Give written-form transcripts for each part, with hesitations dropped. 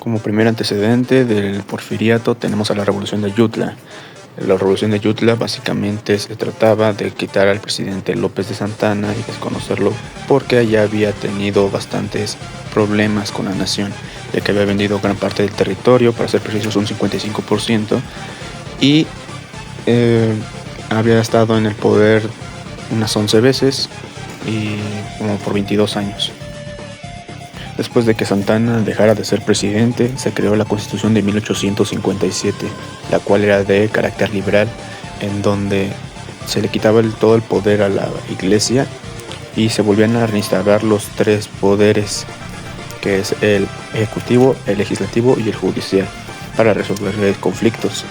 Como primer antecedente del porfiriato tenemos a la Revolución de Ayutla. La Revolución de Ayutla básicamente se trataba de quitar al presidente López de Santana y desconocerlo porque allá había tenido bastantes problemas con la nación, ya que había vendido gran parte del territorio, para ser precisos un 55%, y había estado en el poder unas 11 veces y como por 22 años. Después de que Santana dejara de ser presidente, se creó la Constitución de 1857, la cual era de carácter liberal, en donde se le quitaba todo el poder a la iglesia y se volvían a reinstaurar los tres poderes, que es el ejecutivo, el legislativo y el judicial, para resolver conflictos.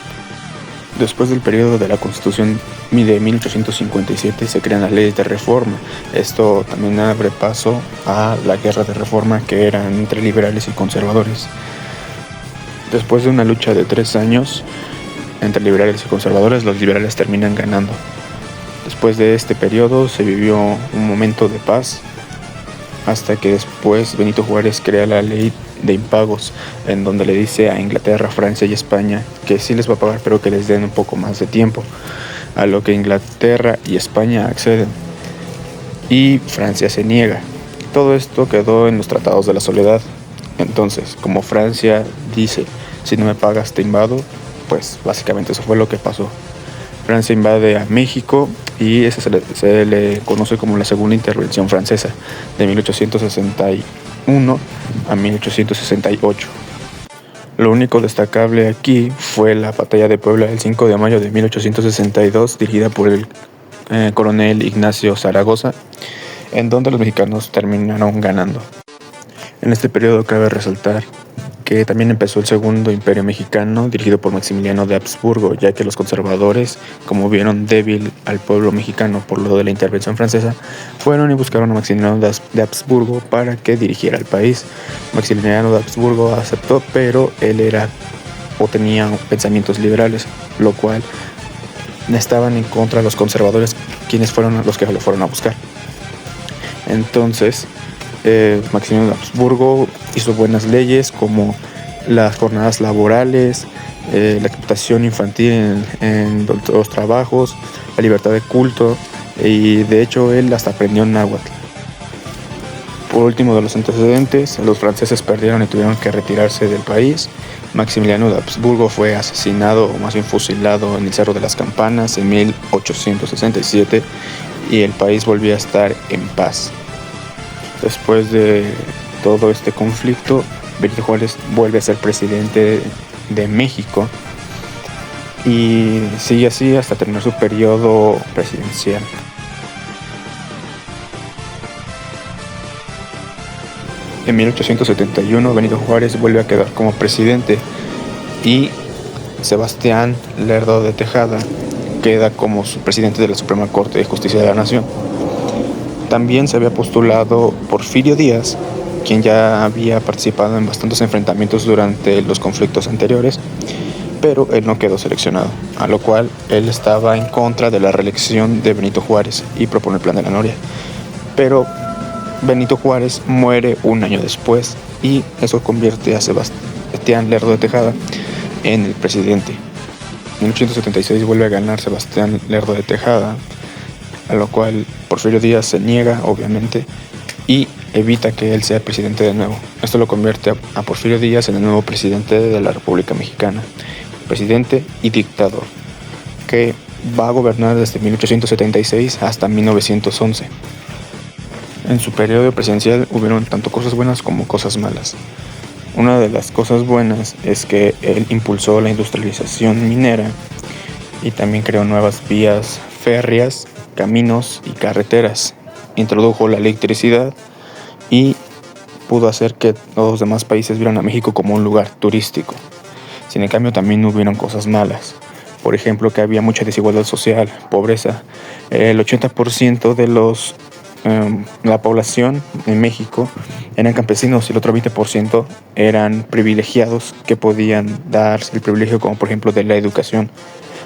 Después del periodo de la Constitución de 1857 se crean las leyes de reforma. Esto también abre paso a la guerra de reforma, que era entre liberales y conservadores. Después de una lucha de 3 años entre liberales y conservadores, los liberales terminan ganando. Después de este periodo se vivió un momento de paz, hasta que después Benito Juárez crea la ley de impagos, en donde le dice a Inglaterra, Francia y España que sí les va a pagar, pero que les den un poco más de tiempo, a lo que Inglaterra y España acceden y Francia se niega. Todo esto quedó en los tratados de la soledad. Entonces, como Francia dice, si no me pagas te invado, pues básicamente eso fue lo que pasó. Francia invade a México y ese se le conoce como la Segunda Intervención Francesa, de 1861 a 1868. Lo único destacable aquí fue la batalla de Puebla el 5 de mayo de 1862, dirigida por el coronel Ignacio Zaragoza, en donde los mexicanos terminaron ganando. En este periodo cabe resaltar que también empezó el Segundo Imperio Mexicano, dirigido por Maximiliano de Habsburgo, ya que los conservadores, como vieron débil al pueblo mexicano por lo de la intervención francesa, fueron y buscaron a Maximiliano de Habsburgo para que dirigiera el país. Maximiliano de Habsburgo aceptó, pero él tenía pensamientos liberales, lo cual estaban en contra de los conservadores, quienes fueron los que lo fueron a buscar. Entonces, Maximiliano de Habsburgo hizo buenas leyes como las jornadas laborales, la explotación infantil en los trabajos, la libertad de culto, y de hecho él hasta aprendió náhuatl. Por último de los antecedentes, los franceses perdieron y tuvieron que retirarse del país. Maximiliano de Habsburgo fue asesinado, o más bien fusilado, en el Cerro de las Campanas en 1867, y el país volvió a estar en paz. Después de todo este conflicto, Benito Juárez vuelve a ser presidente de México y sigue así hasta terminar su periodo presidencial. En 1871 Benito Juárez vuelve a quedar como presidente y Sebastián Lerdo de Tejada queda como presidente de la Suprema Corte de Justicia de la Nación. También se había postulado Porfirio Díaz, quien ya había participado en bastantes enfrentamientos durante los conflictos anteriores, pero él no quedó seleccionado, a lo cual él estaba en contra de la reelección de Benito Juárez y propone el Plan de la Noria. Pero Benito Juárez muere un año después y eso convierte a Sebastián Lerdo de Tejada en el presidente. En 1876 vuelve a ganar Sebastián Lerdo de Tejada, a lo cual Porfirio Díaz se niega, obviamente, y evita que él sea presidente de nuevo. Esto lo convierte a Porfirio Díaz en el nuevo presidente de la República Mexicana, presidente y dictador, que va a gobernar desde 1876 hasta 1911. En su periodo presidencial hubieron tanto cosas buenas como cosas malas. Una de las cosas buenas es que él impulsó la industrialización minera y también creó nuevas vías férreas, caminos y carreteras. Introdujo la electricidad y pudo hacer que los demás países vieran a México como un lugar turístico. Sin en cambio, también hubieron cosas malas. Por ejemplo, que había mucha desigualdad social, pobreza. El 80% de la población en México eran campesinos y el otro 20% eran privilegiados que podían darse el privilegio, como por ejemplo de la educación.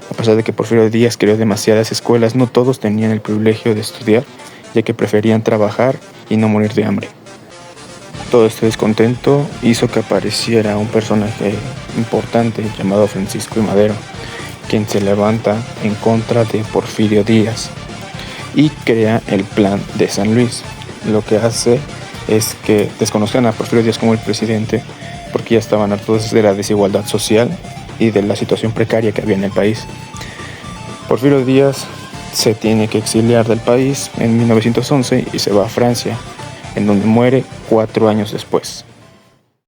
A pesar de que Porfirio Díaz creó demasiadas escuelas, no todos tenían el privilegio de estudiar, ya que preferían trabajar y no morir de hambre. Todo este descontento hizo que apareciera un personaje importante llamado Francisco I. Madero, quien se levanta en contra de Porfirio Díaz y crea el Plan de San Luis. Lo que hace es que desconozcan a Porfirio Díaz como el presidente, porque ya estaban hartos de la desigualdad social y de la situación precaria que había en el país. Porfirio Díaz se tiene que exiliar del país en 1911 y se va a Francia, en donde muere 4 años después.